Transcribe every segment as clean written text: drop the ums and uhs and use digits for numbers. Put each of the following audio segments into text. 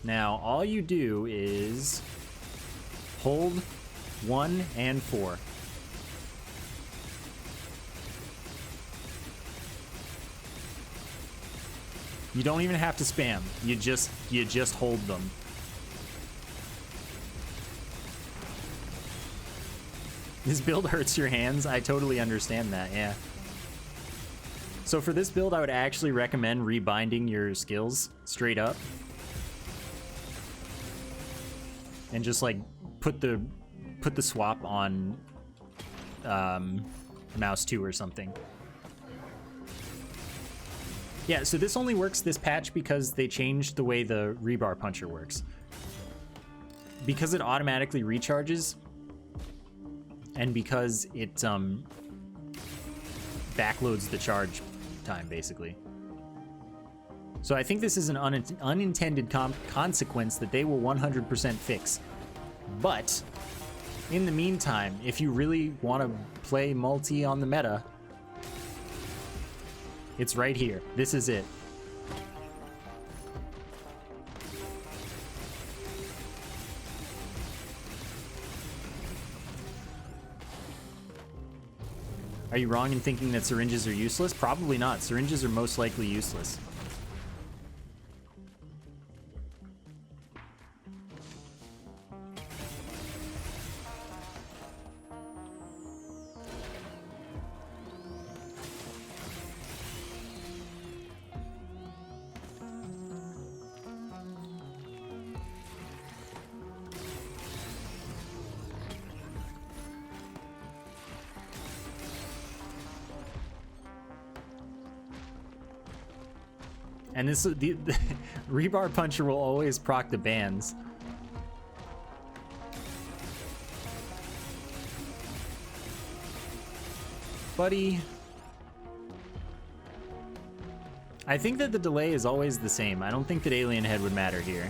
Now, all you do is hold 1 and 4. You don't even have to spam. You just hold them. This build hurts your hands. I totally understand that, yeah. So for this build, I would actually recommend rebinding your skills straight up. And just like put the swap on mouse 2 or something. Yeah, so this only works this patch because they changed the way the rebar puncher works. Because it automatically recharges, and because it backloads the charge time, basically. So I think this is an unintended consequence that they will 100% fix. But in the meantime, if you really want to play multi on the meta, it's right here. This is it. Are you wrong in thinking that syringes are useless? Probably not. Syringes are most likely useless. And this the rebar puncher will always proc the bans. Buddy. I think that the delay is always the same. I don't think that Alien Head would matter here.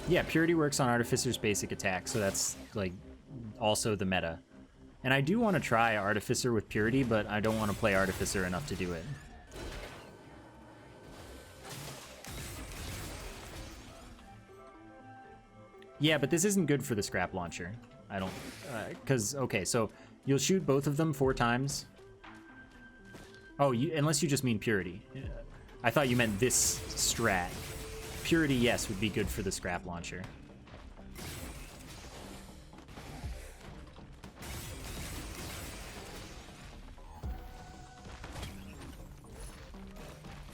Yeah, Purity works on Artificer's basic attack, so that's, like, also the meta. And I do want to try Artificer with Purity, but I don't want to play Artificer enough to do it. Yeah, but this isn't good for the scrap launcher. I don't... because, okay, so you'll shoot both of them 4 times. Oh, unless you just mean Purity. I thought you meant this strat. Purity, yes, would be good for the scrap launcher.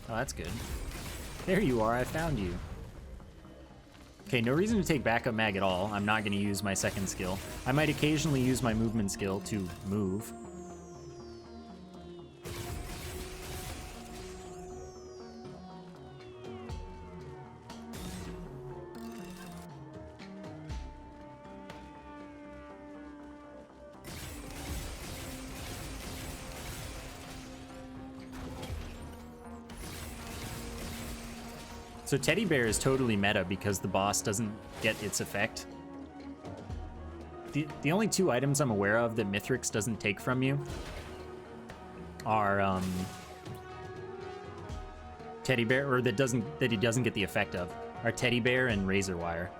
Oh, that's good. There you are, I found you. Okay, no reason to take backup mag at all. I'm not going to use my second skill. I might occasionally use my movement skill to move. So Teddy Bear is totally meta because the boss doesn't get its effect. The only 2 items I'm aware of that Mithrix doesn't take from you are Teddy Bear, or that he doesn't get the effect of, are Teddy Bear and Razor Wire.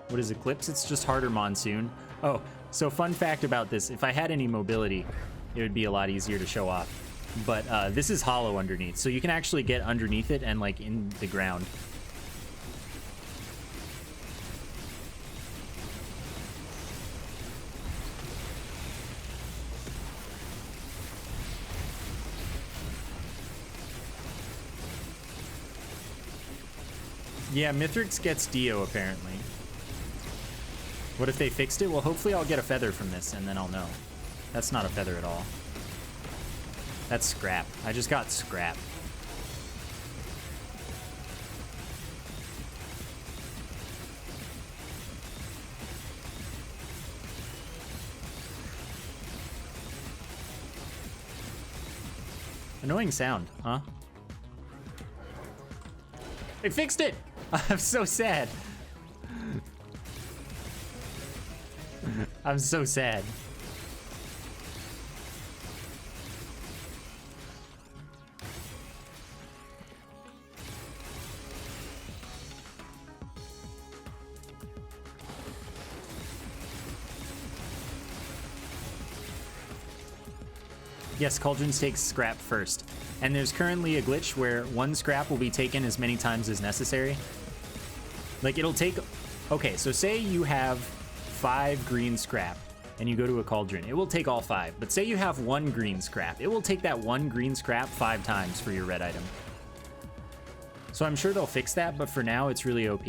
What is Eclipse? It's just harder Monsoon. Oh, so fun fact about this, if I had any mobility, it would be a lot easier to show off. But this is hollow underneath, so you can actually get underneath it and like in the ground. Yeah, Mithrix gets Dio apparently. What if they fixed it? Well, hopefully I'll get a feather from this and then I'll know. That's not a feather at all. That's scrap. I just got scrap. Annoying sound, huh? They fixed it! I'm so sad. I'm so sad. Yes, cauldrons take scrap first. And there's currently a glitch where one scrap will be taken as many times as necessary. Like, it'll take... Okay, so say you have 5 green scrap and you go to a cauldron. It will take all 5. But say you have 1 green scrap. It will take that 1 green scrap 5 times for your red item. So I'm sure they'll fix that, but for now, it's really OP.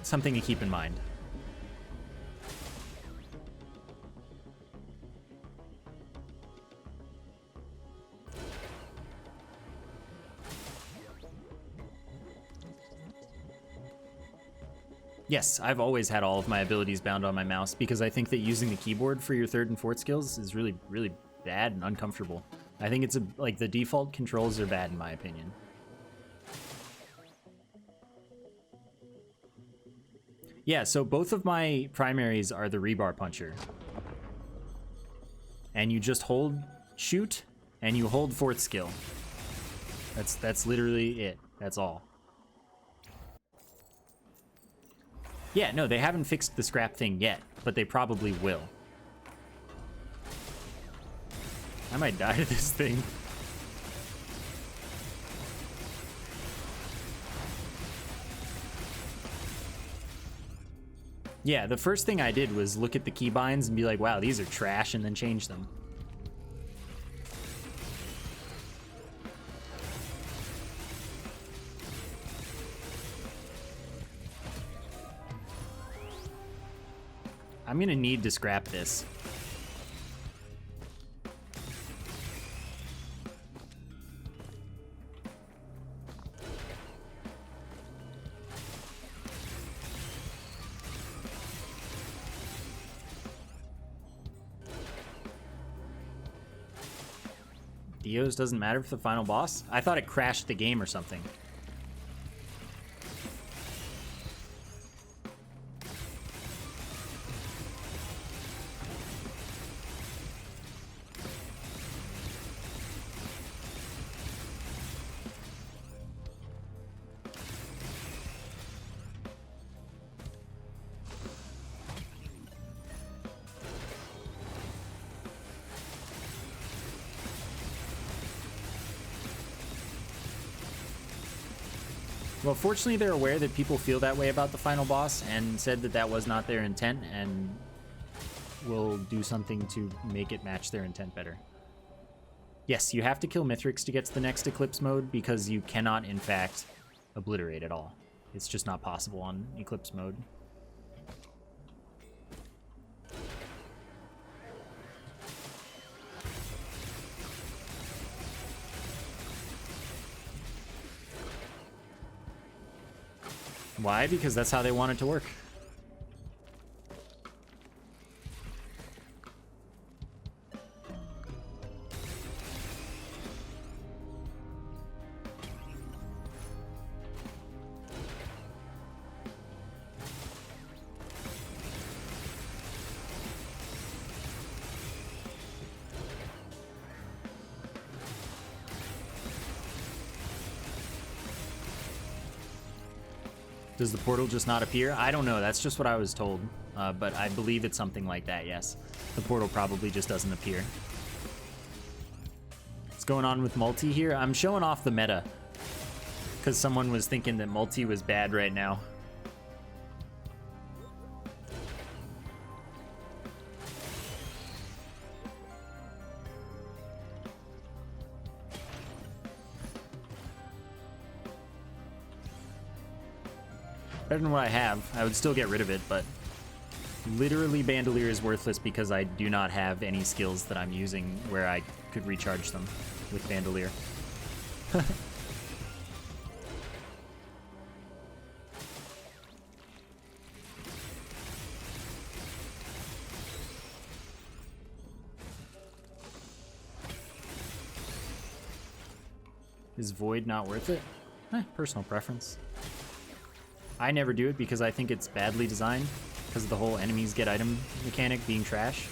Something to keep in mind. Yes, I've always had all of my abilities bound on my mouse because I think that using the keyboard for your 3rd and 4th skills is really, really bad and uncomfortable. I think it's like the default controls are bad in my opinion. Yeah, so both of my primaries are the rebar puncher. And you just hold shoot and you hold 4th skill. That's literally it. That's all. Yeah, no, they haven't fixed the scrap thing yet, but they probably will. I might die to this thing. Yeah, the first thing I did was look at the keybinds and be like, wow, these are trash, and then change them. I'm gonna need to scrap this. Dios doesn't matter for the final boss? I thought it crashed the game or something. Well, fortunately, they're aware that people feel that way about the final boss and said that that was not their intent and will do something to make it match their intent better. Yes, you have to kill Mithrix to get to the next Eclipse mode because you cannot, in fact, obliterate at all. It's just not possible on Eclipse mode. Why? Because that's how they want it to work. Does the portal just not appear? I don't know. That's just what I was told. But I believe it's something like that, yes. The portal probably just doesn't appear. What's going on with multi here? I'm showing off the meta. Because someone was thinking that multi was bad right now. Better than what I have. I would still get rid of it, but literally Bandolier is worthless because I do not have any skills that I'm using where I could recharge them with Bandolier. Is Void not worth it? Personal preference. I never do it because I think it's badly designed, because of the whole enemies get item mechanic being trash.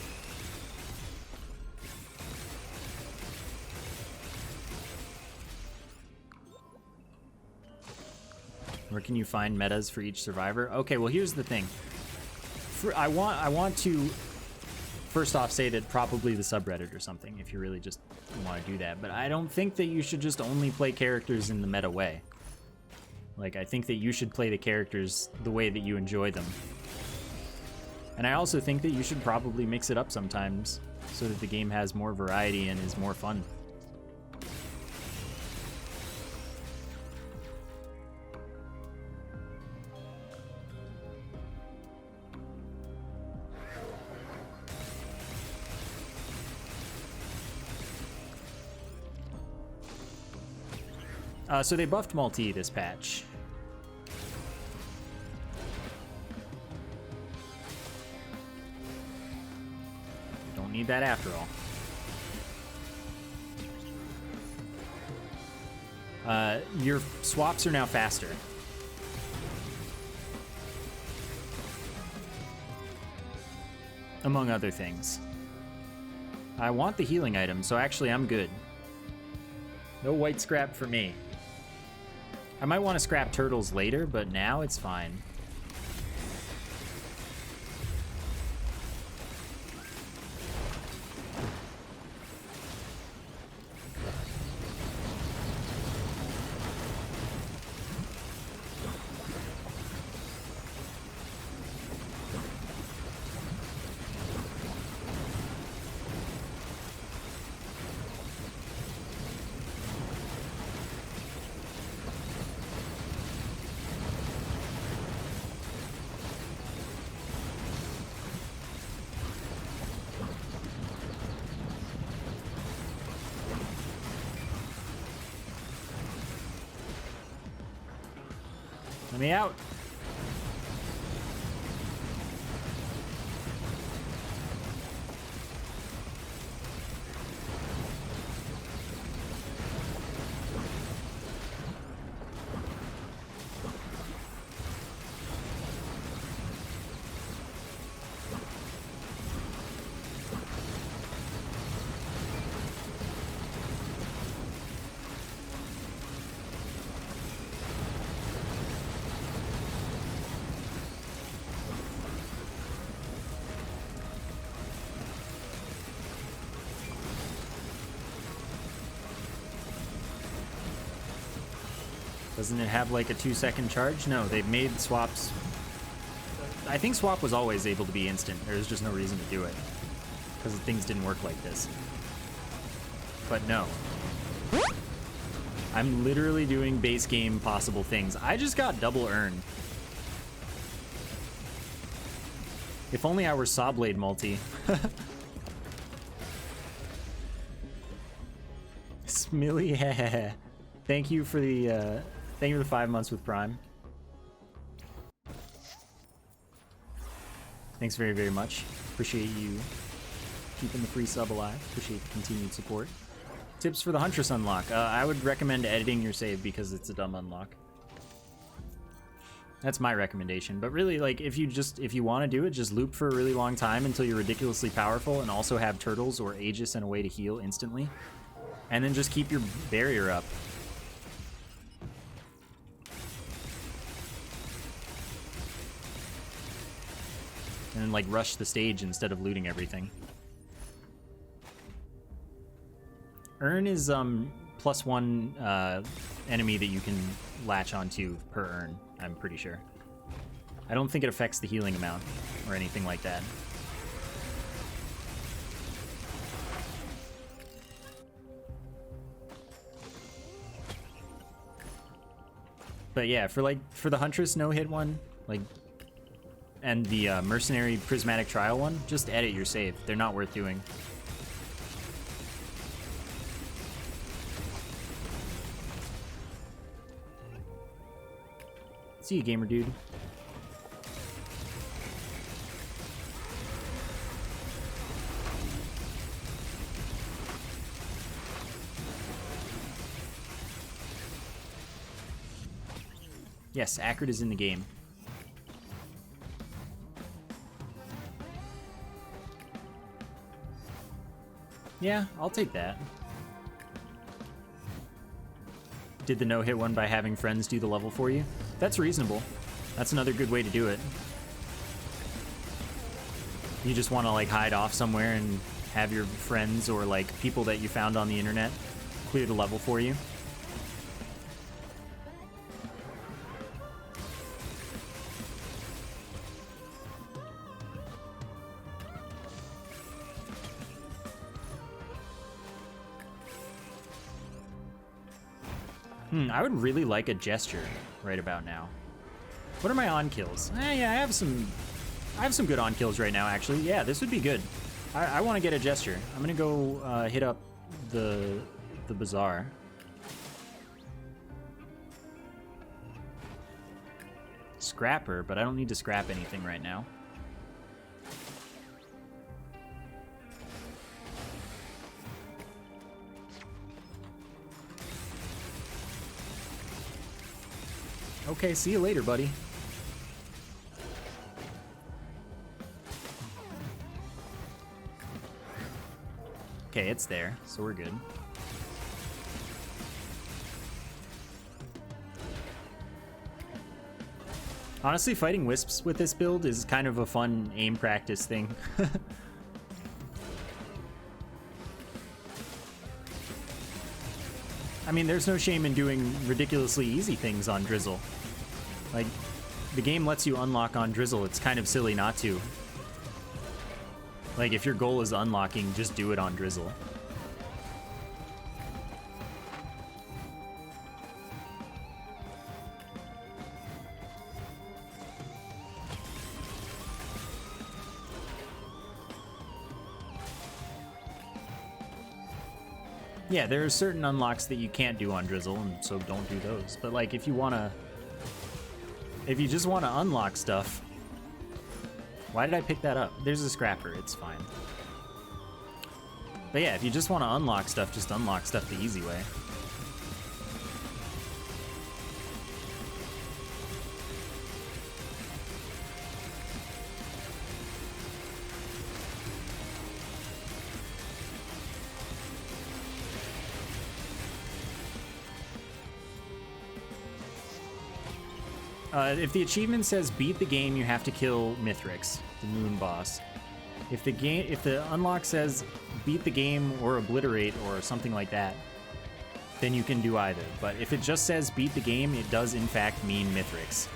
Where can you find metas for each survivor? Okay, well here's the thing. I want to first off say that probably the subreddit or something if you really just want to do that. But I don't think that you should just only play characters in the meta way. Like, I think that you should play the characters the way that you enjoy them. And I also think that you should probably mix it up sometimes so that the game has more variety and is more fun. So they buffed multi this patch. Don't need that after all. Your swaps are now faster. Among other things. I want the healing item, so actually I'm good. No white scrap for me. I might want to scrap turtles later, but now it's fine. Let me out. Doesn't it have like a 2-second charge? No, they've made swaps. I think swap was always able to be instant. There's just no reason to do it because things didn't work like this. But no. I'm literally doing base game possible things. I just got double earn. If only I were Sawblade multi. Smilly, heh. Thank you for the 5 months with Prime. Thanks very, very much. Appreciate you keeping the free sub alive. Appreciate the continued support. Tips for the Huntress unlock. I would recommend editing your save because it's a dumb unlock. That's my recommendation. But really, like, if you want to do it, just loop for a really long time until you're ridiculously powerful and also have turtles or Aegis and a way to heal instantly. And then just keep your barrier up. And then, like, rush the stage instead of looting everything. Urn is +1 enemy that you can latch onto per urn, I'm pretty sure. I don't think it affects the healing amount or anything like that. But yeah, for the Huntress no-hit one, like, and the Mercenary Prismatic Trial one, just edit your save. They're not worth doing. See you, gamer dude. Yes, Accurate is in the game. Yeah, I'll take that. Did the no-hit one by having friends do the level for you? That's reasonable. That's another good way to do it. You just want to like hide off somewhere and have your friends or like people that you found on the internet clear the level for you. I would really like a gesture right about now. What are my on kills? Yeah, I have some good on kills right now, actually. Yeah, this would be good. I want to get a gesture. I'm gonna go hit up the bazaar. Scrapper, but I don't need to scrap anything right now. Okay, see you later, buddy. Okay, it's there, so we're good. Honestly, fighting wisps with this build is kind of a fun aim practice thing. I mean, there's no shame in doing ridiculously easy things on Drizzle. Like, the game lets you unlock on Drizzle. It's kind of silly not to. Like, if your goal is unlocking, just do it on Drizzle. Yeah, there are certain unlocks that you can't do on Drizzle, and so don't do those. But like, if you just want to unlock stuff, why did I pick that up? There's a scrapper, it's fine. But yeah, if you just want to unlock stuff, just unlock stuff the easy way. If the achievement says beat the game, you have to kill Mithrix, the moon boss. If the unlock says beat the game or obliterate or something like that, then you can do either. But if it just says beat the game, it does in fact mean Mithrix.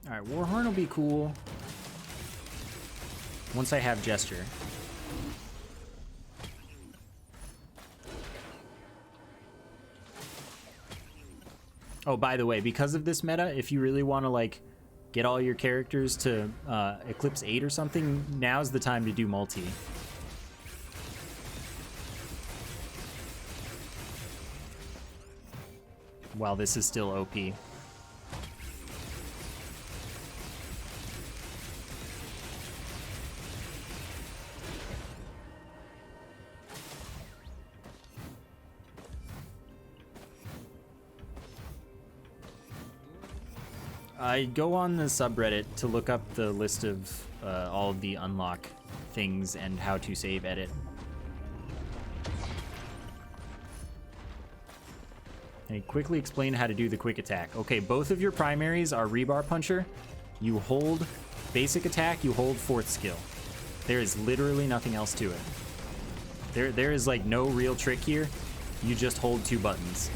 Alright, Warhorn will be cool once I have Gesture. Oh, by the way, because of this meta, if you really want to, like, get all your characters to Eclipse 8 or something, now's the time to do multi. While this is still OP. I go on the subreddit to look up the list of all of the unlock things and how to save edit. I quickly explain how to do the quick attack. Okay, both of your primaries are rebar puncher. You hold basic attack, you hold fourth skill. There is literally nothing else to it. There is like no real trick here. You just hold two buttons.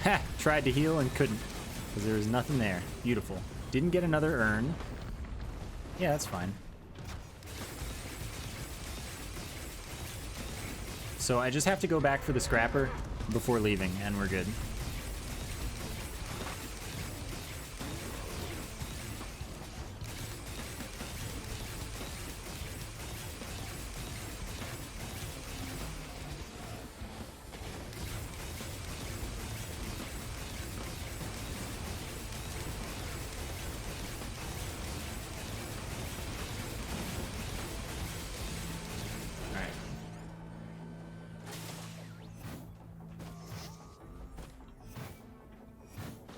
Ha! Tried to heal and couldn't, because there was nothing there. Beautiful. Didn't get another urn. Yeah, that's fine. So I just have to go back for the scrapper before leaving, and we're good.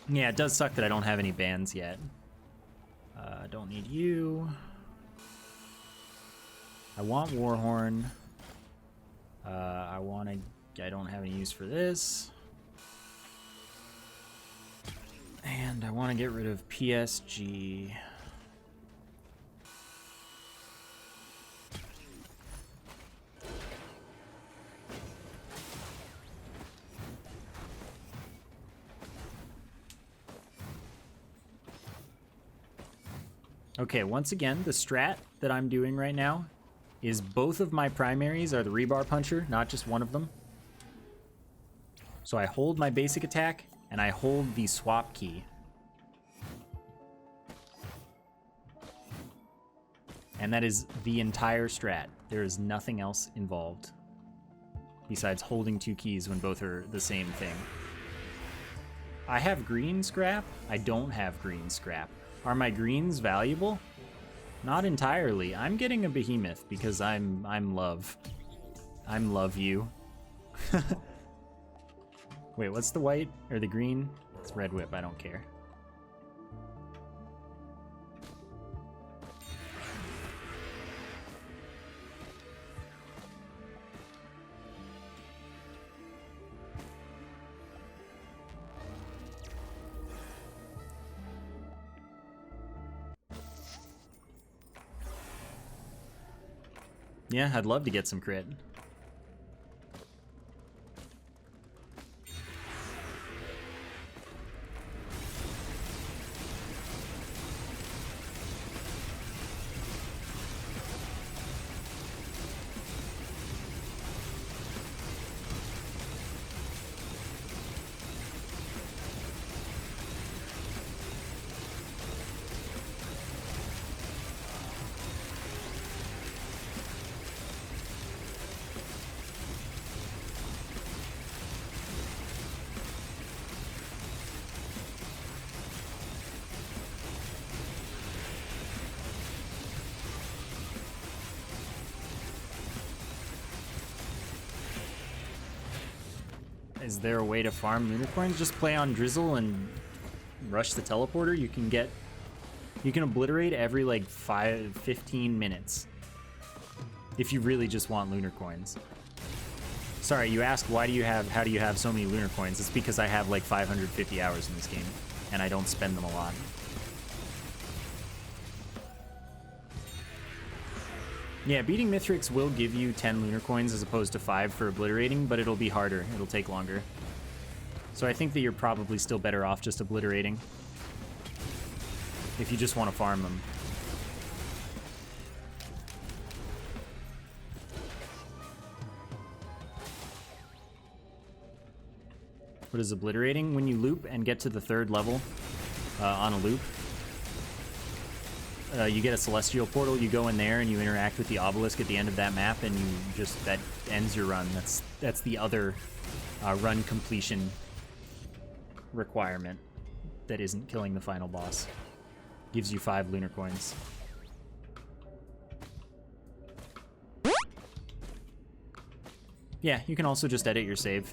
Yeah, it does suck that I don't have any bands yet. I don't need you. I want Warhorn. I don't have any use for this. And I want to get rid of PSG. Okay, once again, the strat that I'm doing right now is both of my primaries are the rebar puncher, not just one of them. So I hold my basic attack, and I hold the swap key. And that is the entire strat. There is nothing else involved besides holding two keys when both are the same thing. I have green scrap. I don't have green scrap. Are my greens valuable? Not entirely. I'm getting a behemoth because I'm love. I'm love you. Wait, what's the white or the green? It's red whip. I don't care. Yeah, I'd love to get some crit. Is there a way to farm lunar coins? Just play on Drizzle and rush the teleporter. You can obliterate every like 15 minutes if you really just want lunar coins. Sorry, you asked how do you have so many lunar coins? It's because I have like 550 hours in this game and I don't spend them a lot. Yeah, beating Mithrix will give you 10 lunar coins as opposed to 5 for obliterating, but it'll be harder. It'll take longer. So I think that you're probably still better off just obliterating if you just want to farm them. What is obliterating? When you loop and get to the 3rd level on a loop, you get a celestial portal, you go in there and you interact with the obelisk at the end of that map, and that ends your run. That's the other run completion requirement that isn't killing the final boss. Gives you 5 lunar coins. Yeah, you can also just edit your save.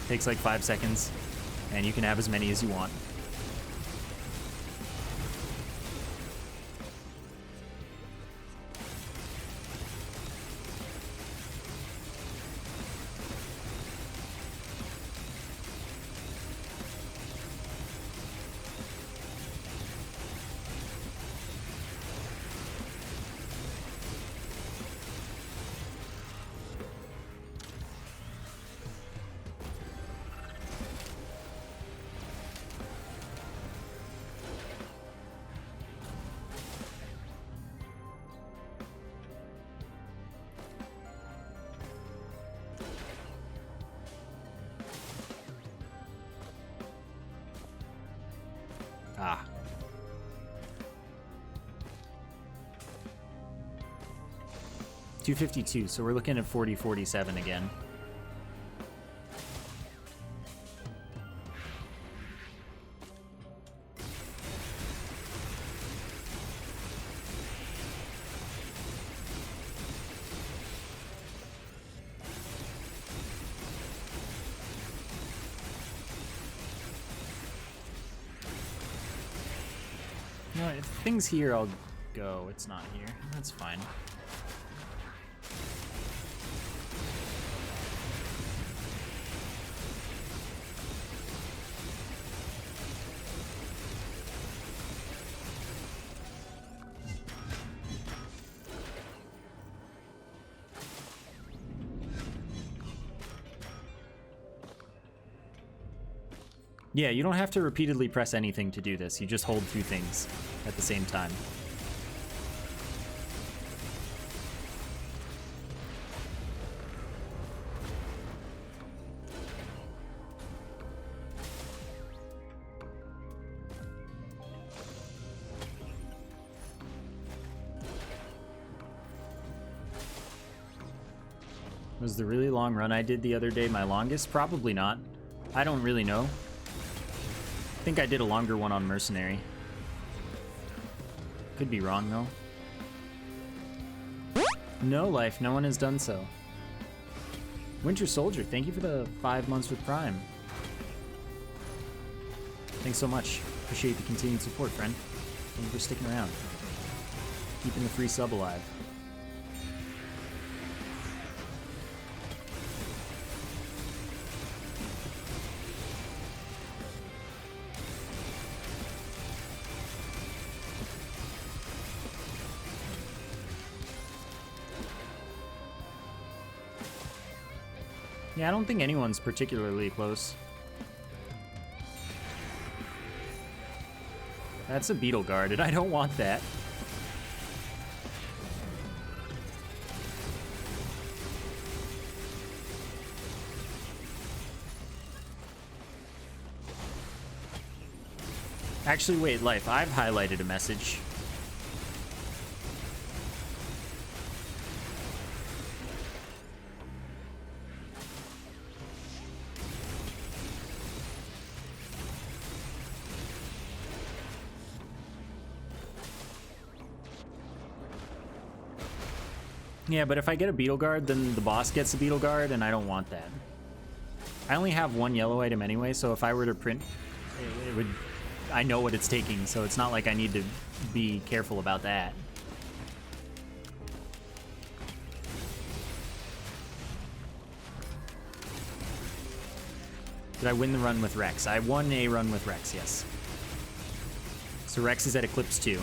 Takes like 5 seconds, and you can have as many as you want. 252, so we're looking at 40-47 again. You know, if things here, I'll go. It's not here. That's fine. Yeah, you don't have to repeatedly press anything to do this. You just hold two things at the same time. Was the really long run I did the other day my longest? Probably not. I don't really know. I think I did a longer one on Mercenary. Could be wrong, though. No life, no one has done so. Winter Soldier, thank you for the 5 months with Prime. Thanks so much. Appreciate the continued support, friend. Thank you for sticking around. Keeping the free sub alive. Yeah, I don't think anyone's particularly close. That's a Beetle Guard, and I don't want that. Actually, wait, Life, I've highlighted a message. Yeah, but if I get a Beetle Guard, then the boss gets a Beetle Guard, and I don't want that. I only have one yellow item anyway, so if I were to print, it would... I know what it's taking, so it's not like I need to be careful about that. Did I win the run with Rex? I won a run with Rex, yes. So Rex is at Eclipse 2.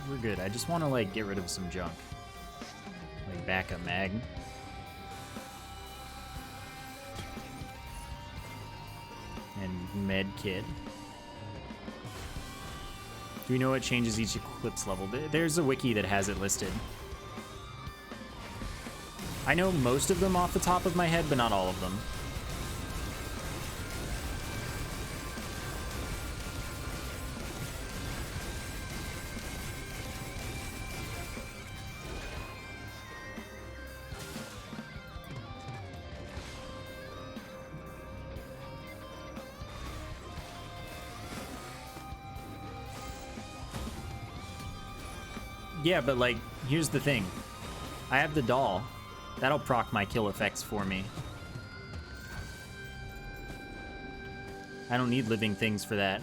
We're good. I just want to, like, get rid of some junk. Like, back a mag. And med kit. Do we know what changes each Eclipse level? There's a wiki that has it listed. I know most of them off the top of my head, but not all of them. Yeah, but, like, here's the thing. I have the doll. That'll proc my kill effects for me. I don't need living things for that.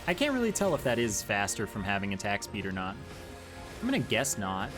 I can't really tell if that is faster from having attack speed or not. I'm gonna guess not.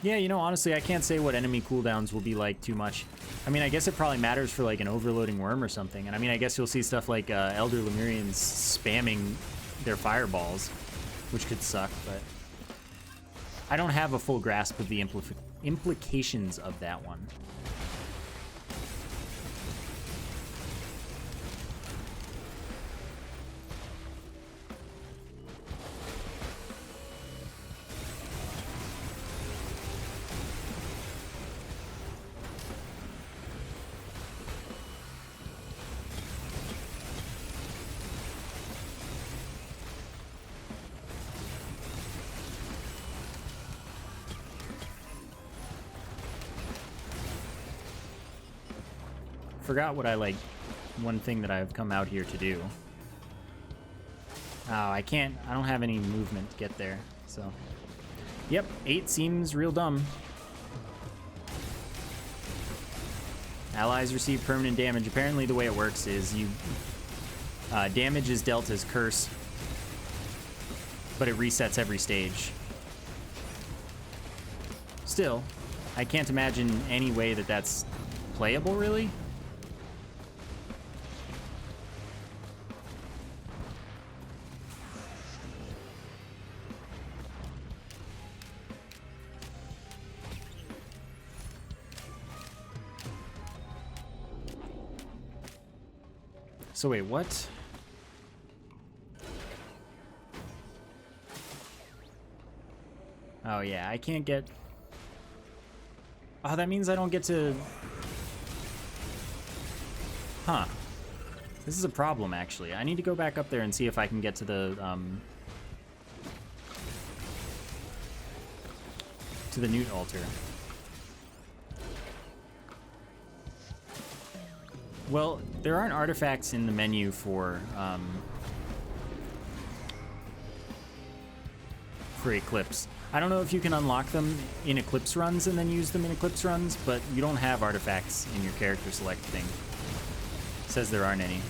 Yeah, you know, honestly, I can't say what enemy cooldowns will be like too much. I mean, I guess it probably matters for like an overloading worm or something. And I mean, I guess you'll see stuff like Elder Lemurians spamming their fireballs, which could suck, but I don't have a full grasp of the implications of that one. Forgot what I like. One thing that I've come out here to do. Oh, I don't have any movement to get there, so. Yep, 8 seems real dumb. Allies receive permanent damage. Apparently the way it works is damage is dealt as curse, but it resets every stage. Still, I can't imagine any way that that's playable, really. So wait, what? Oh yeah, I can't get... Oh, that means I don't get to... Huh. This is a problem, actually. I need to go back up there and see if I can get to the Newt altar. Well, there aren't artifacts in the menu for Eclipse. I don't know if you can unlock them in Eclipse runs and then use them in Eclipse runs, but you don't have artifacts in your character select thing. It says there aren't any.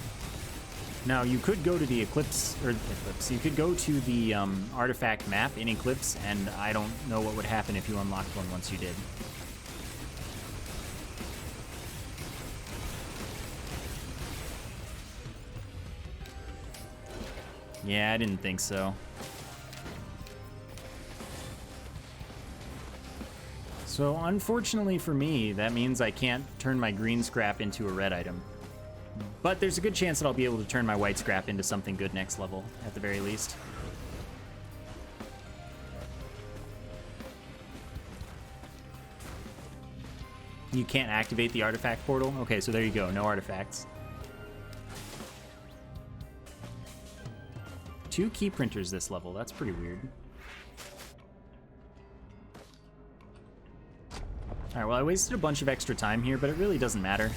Now, you could go to the you could go to the artifact map in Eclipse, and I don't know what would happen if you unlocked one once you did. Yeah, I didn't think so. So, unfortunately for me, that means I can't turn my green scrap into a red item. But there's a good chance that I'll be able to turn my white scrap into something good next level, at the very least. You can't activate the artifact portal? Okay, so there you go, no artifacts. 2 key printers this level, that's pretty weird. Alright, well I wasted a bunch of extra time here, but it really doesn't matter.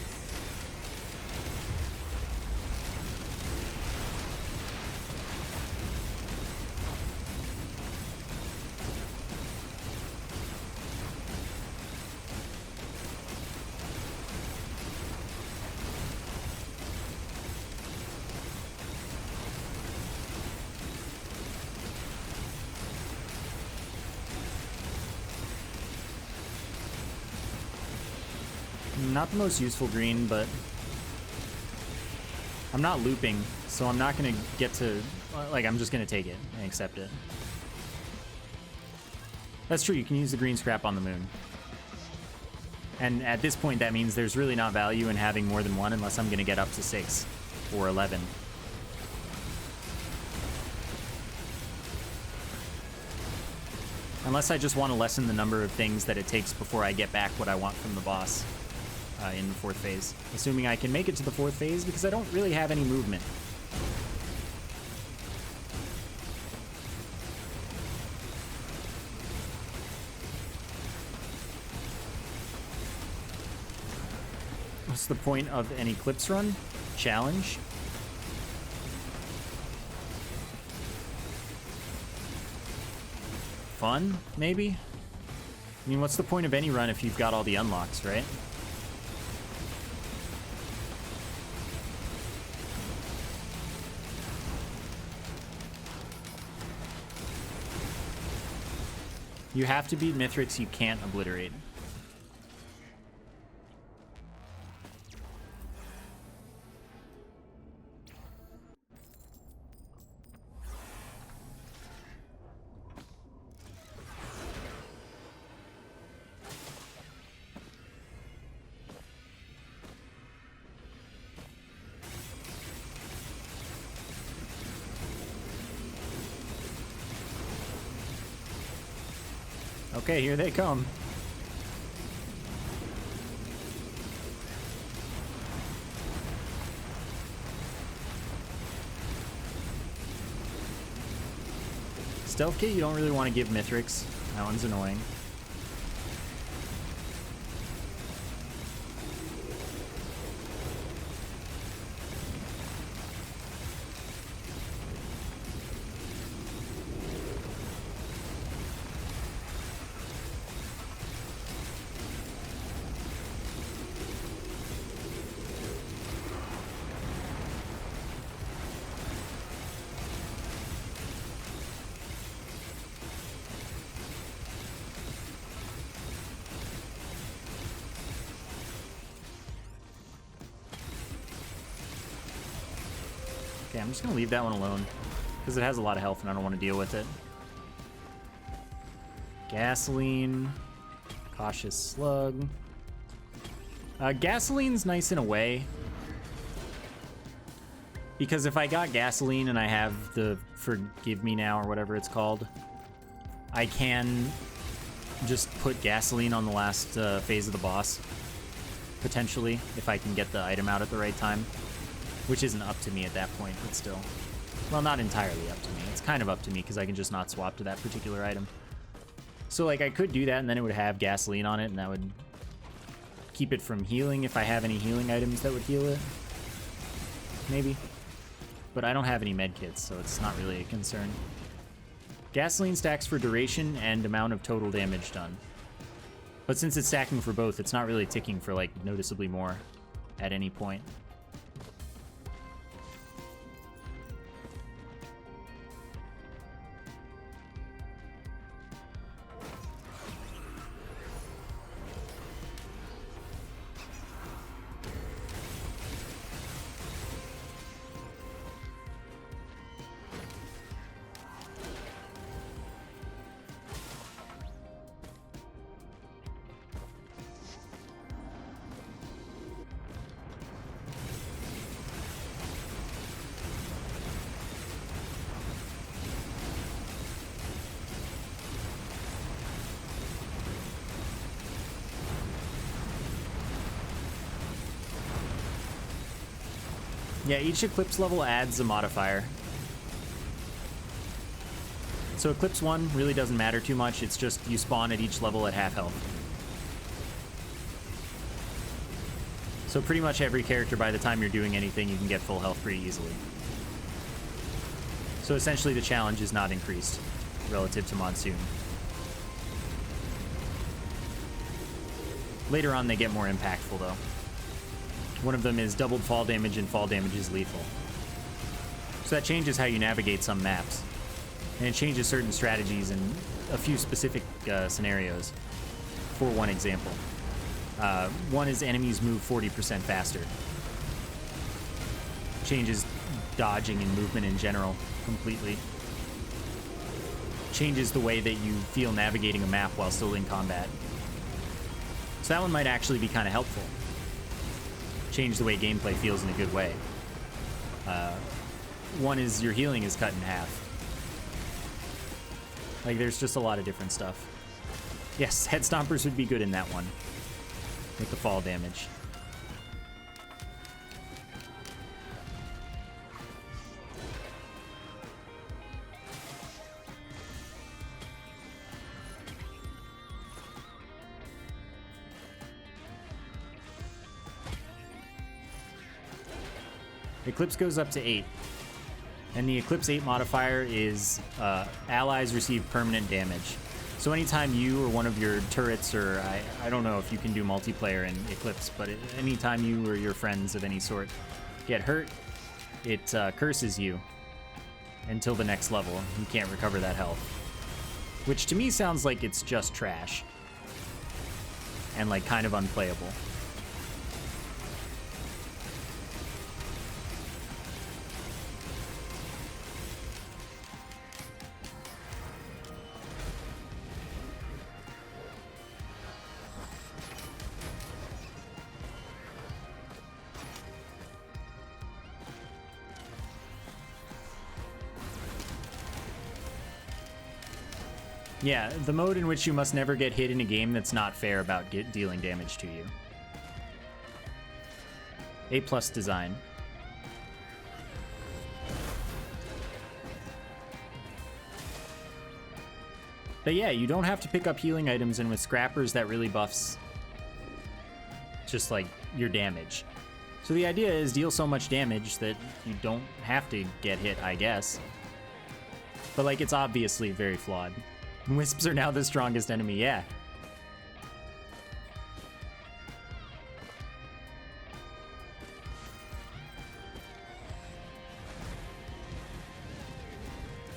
Not the most useful green, but I'm not looping, so I'm not going to get to... Like, I'm just going to take it and accept it. That's true, you can use the green scrap on the moon. And at this point, that means there's really not value in having more than one unless I'm going to get up to 6 or 11. Unless I just want to lessen the number of things that it takes before I get back what I want from the boss. In the 4th phase. Assuming I can make it to the 4th phase, because I don't really have any movement. What's the point of an Eclipse run? Challenge? Fun, maybe? I mean, what's the point of any run if you've got all the unlocks, right? You have to beat Mithrix, you can't obliterate. Okay, here they come. Stealth kit you don't really want to give Mithrix. That one's annoying. Okay, I'm just gonna leave that one alone because it has a lot of health and I don't want to deal with it. Gasoline, cautious slug. Gasoline's nice in a way because if I got gasoline and I have the forgive me now or whatever it's called, I can just put gasoline on the last phase of the boss potentially if I can get the item out at the right time. Which isn't up to me at that point, but still. Well, not entirely up to me. It's kind of up to me because I can just not swap to that particular item. So, like, I could do that, and then it would have gasoline on it, and that would keep it from healing if I have any healing items that would heal it. Maybe. But I don't have any med kits, so it's not really a concern. Gasoline stacks for duration and amount of total damage done. But since it's stacking for both, it's not really ticking for, like, noticeably more at any point. Yeah, each Eclipse level adds a modifier. So Eclipse 1 really doesn't matter too much, it's just you spawn at each level at half health. So pretty much every character, by the time you're doing anything, you can get full health pretty easily. So essentially the challenge is not increased relative to Monsoon. Later on they get more impactful though. One of them is doubled fall damage, and fall damage is lethal. So that changes how you navigate some maps. And it changes certain strategies in a few specific scenarios. For one example. One is enemies move 40% faster. Changes dodging and movement in general completely. Changes the way that you feel navigating a map while still in combat. So that one might actually be kind of helpful. Change the way gameplay feels in a good way. One is your healing is cut in half. Like, there's just a lot of different stuff. Yes, head stompers would be good in that one. With the fall damage. Eclipse goes up to 8. And the Eclipse 8 modifier is allies receive permanent damage. So anytime you or one of your turrets, or I don't know if you can do multiplayer in Eclipse, but anytime you or your friends of any sort get hurt, it curses you until the next level. You can't recover that health. Which to me sounds like it's just trash. And like kind of unplayable. Yeah, the mode in which you must never get hit in a game that's not fair about dealing damage to you. A+ design. But yeah, you don't have to pick up healing items, and with scrappers that really buffs just like your damage. So the idea is deal so much damage that you don't have to get hit, I guess. But like, it's obviously very flawed. Wisps are now the strongest enemy, yeah.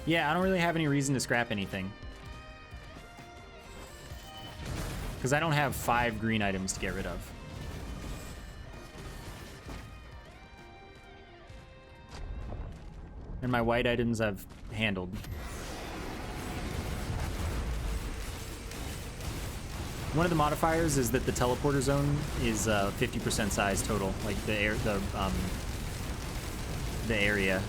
Yeah, I don't really have any reason to scrap anything. Because I don't have 5 green items to get rid of. And my white items I've handled. One of the modifiers is that the teleporter zone is 50% size total, like the area.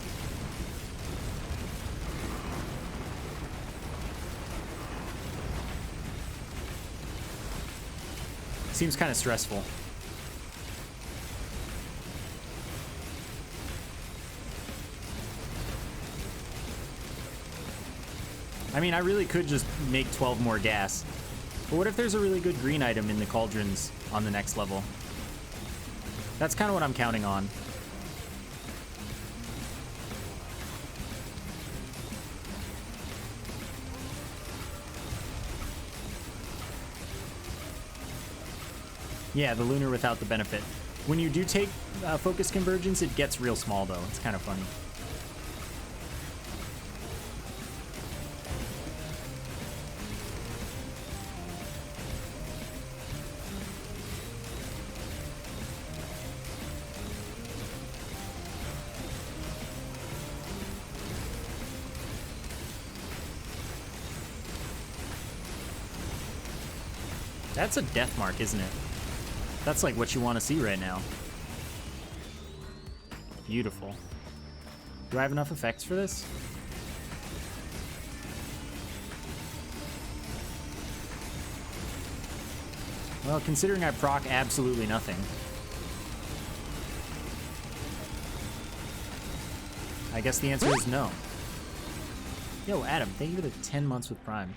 Seems kind of stressful. I mean, I really could just make 12 more gas. But what if there's a really good green item in the cauldrons on the next level? That's kind of what I'm counting on. Yeah, the lunar without the benefit. When you do take focus convergence, it gets real small though. It's kind of funny. That's a death mark, isn't it? That's like what you want to see right now. Beautiful. Do I have enough effects for this? Well, considering I proc absolutely nothing. I guess the answer is no. Yo, Adam, thank you for the 10 months with Prime.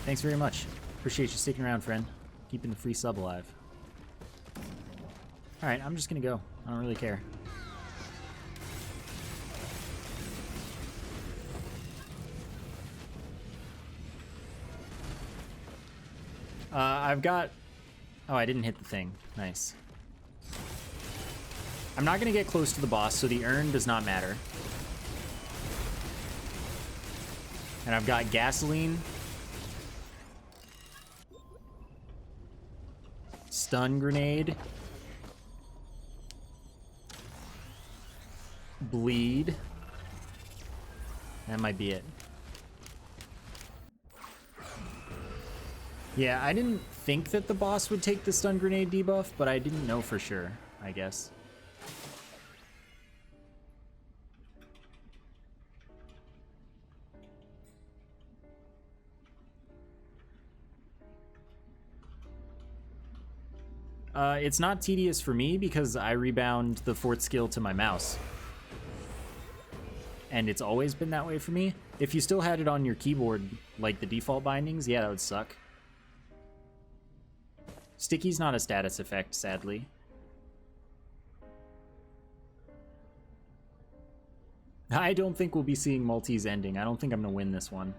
Thanks very much. Appreciate you sticking around, friend. Keeping the free sub alive. Alright, I'm just gonna go. I don't really care. I've got... Oh, I didn't hit the thing. Nice. I'm not gonna get close to the boss, so the urn does not matter. And I've got gasoline... Stun grenade. Bleed. That might be it. Yeah, I didn't think that the boss would take the stun grenade debuff, but I didn't know for sure, I guess. It's not tedious for me because I rebound the 4th skill to my mouse. And it's always been that way for me. If you still had it on your keyboard, like the default bindings, yeah, that would suck. Sticky's not a status effect, sadly. I don't think we'll be seeing Maltese ending. I don't think I'm gonna win this one.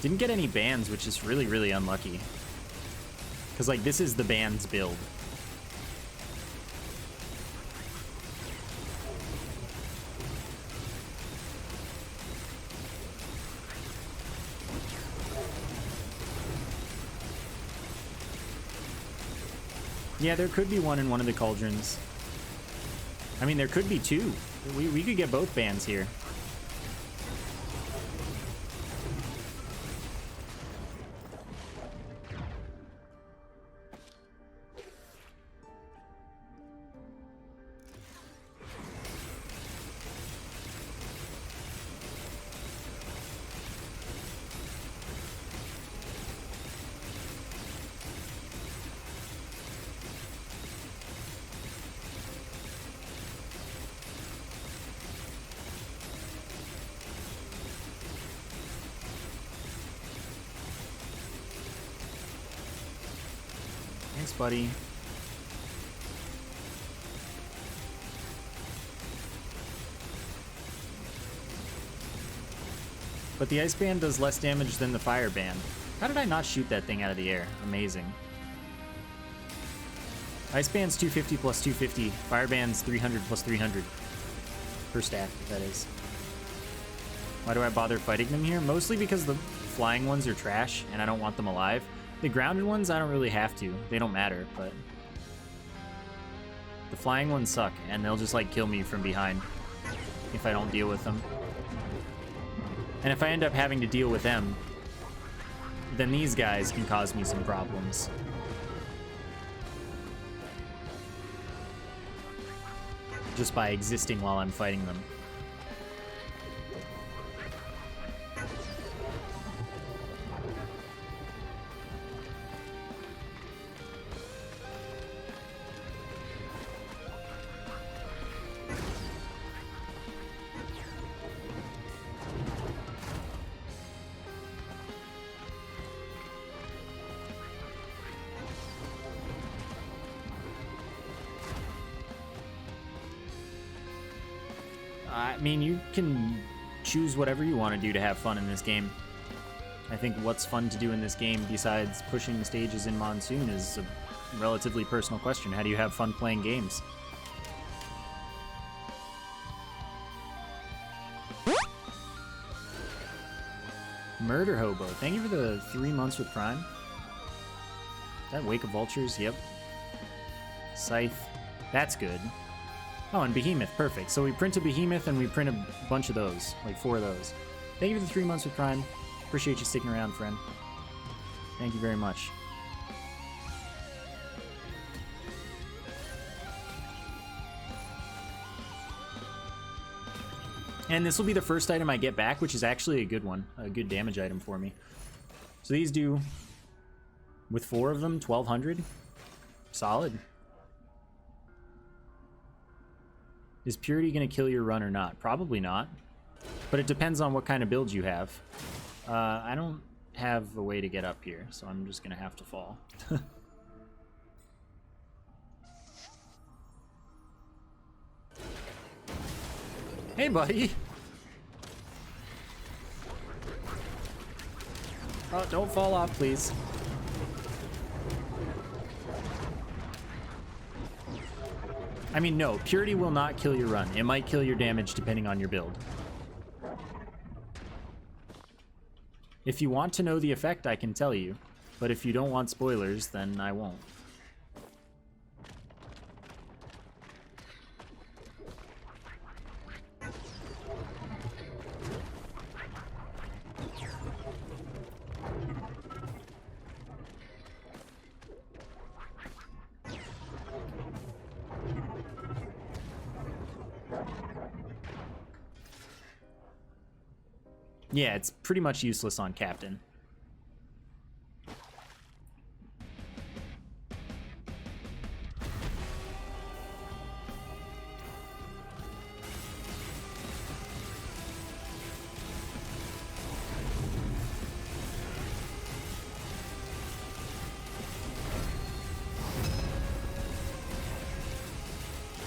Didn't get any bans, which is really, really unlucky. Because, like, this is the band's build. Yeah, there could be one in one of the cauldrons. I mean, there could be two. We could get both bands here. Thanks, buddy. But the ice band does less damage than the fire band. How did I not shoot that thing out of the air? Amazing. Ice band's 250 plus 250. Fire band's 300 plus 300 per stack, that is. Why do I bother fighting them here? Mostly because the flying ones are trash and I don't want them alive. The grounded ones, I don't really have to. They don't matter, but the flying ones suck, and they'll just, like, kill me from behind if I don't deal with them. And if I end up having to deal with them, then these guys can cause me some problems. Just by existing while I'm fighting them. I mean, you can choose whatever you want to do to have fun in this game. I think what's fun to do in this game besides pushing stages in Monsoon is a relatively personal question. How do you have fun playing games? Murder Hobo, thank you for the 3 months with Prime. That Wake of Vultures, yep. Scythe, that's good. Oh, and Behemoth, perfect. So we print a Behemoth and we print a bunch of those, like 4 of those. Thank you for the 3 months with Prime. Appreciate you sticking around, friend. Thank you very much. And this will be the first item I get back, which is actually a good one, a good damage item for me. So these do, with 4 of them, 1200. Solid. Is Purity going to kill your run or not? Probably not. But it depends on what kind of build you have. I don't have a way to get up here, so I'm just going to have to fall. Hey, buddy! Oh, don't fall off, please. I mean, no, Purity will not kill your run. It might kill your damage depending on your build. If you want to know the effect, I can tell you. But if you don't want spoilers, then I won't. Yeah, it's pretty much useless on Captain.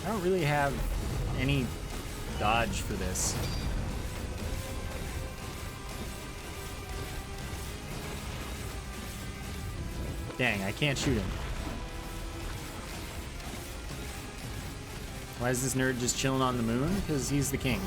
I don't really have any dodge for this. Dang, I can't shoot him. Why is this nerd just chilling on the moon? Because he's the king.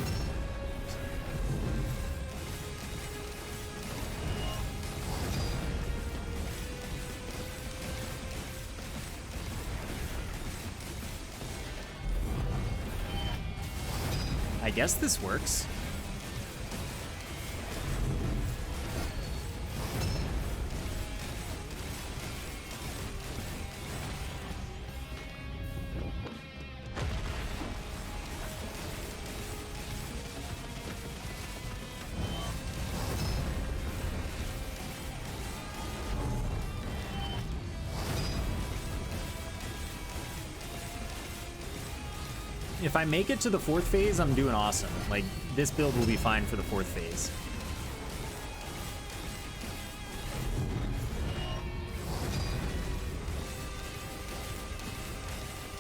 I guess this works. If I make it to the 4th phase, I'm doing awesome. Like, this build will be fine for the 4th phase.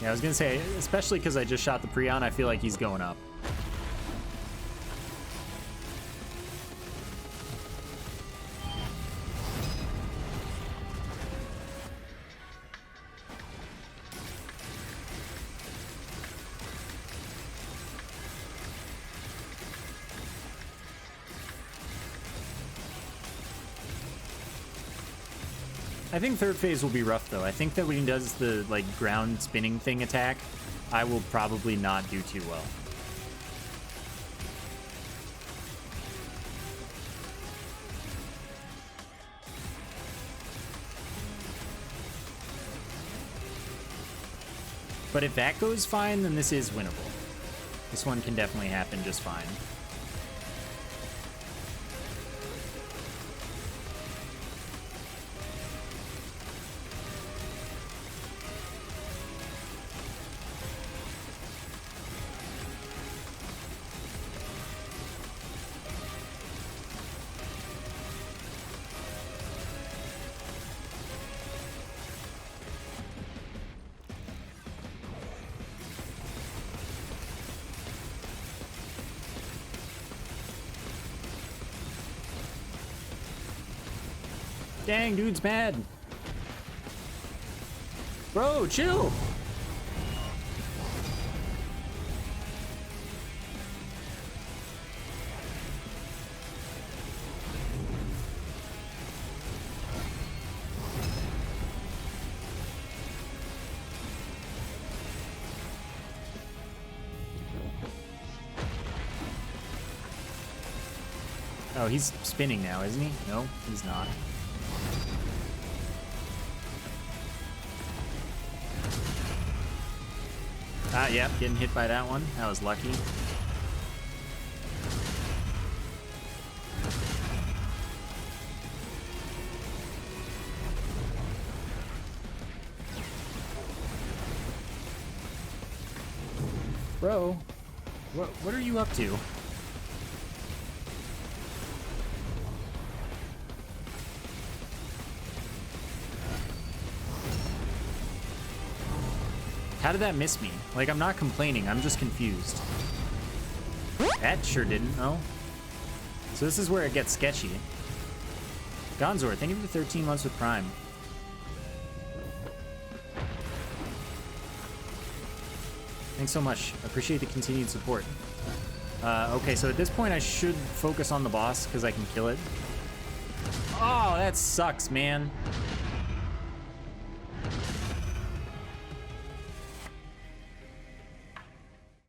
Yeah, I was gonna say, especially because I just shot the Prion, I feel like he's going up. I think 3rd phase will be rough, though. I think that when he does the, like, ground spinning thing attack, I will probably not do too well. But if that goes fine, then this is winnable. This one can definitely happen just fine. Dang, dude's mad. Bro, chill. Oh, he's spinning now, isn't he? No, he's not. Ah, yep, getting hit by that one. That was lucky. Bro, what are you up to? How did that miss me? Like, I'm not complaining, I'm just confused. That sure didn't, oh. So this is where it gets sketchy. Gonzor, thank you for 13 months with Prime. Thanks so much. Appreciate the continued support. Okay, so at this point I should focus on the boss because I can kill it. Oh, that sucks, man.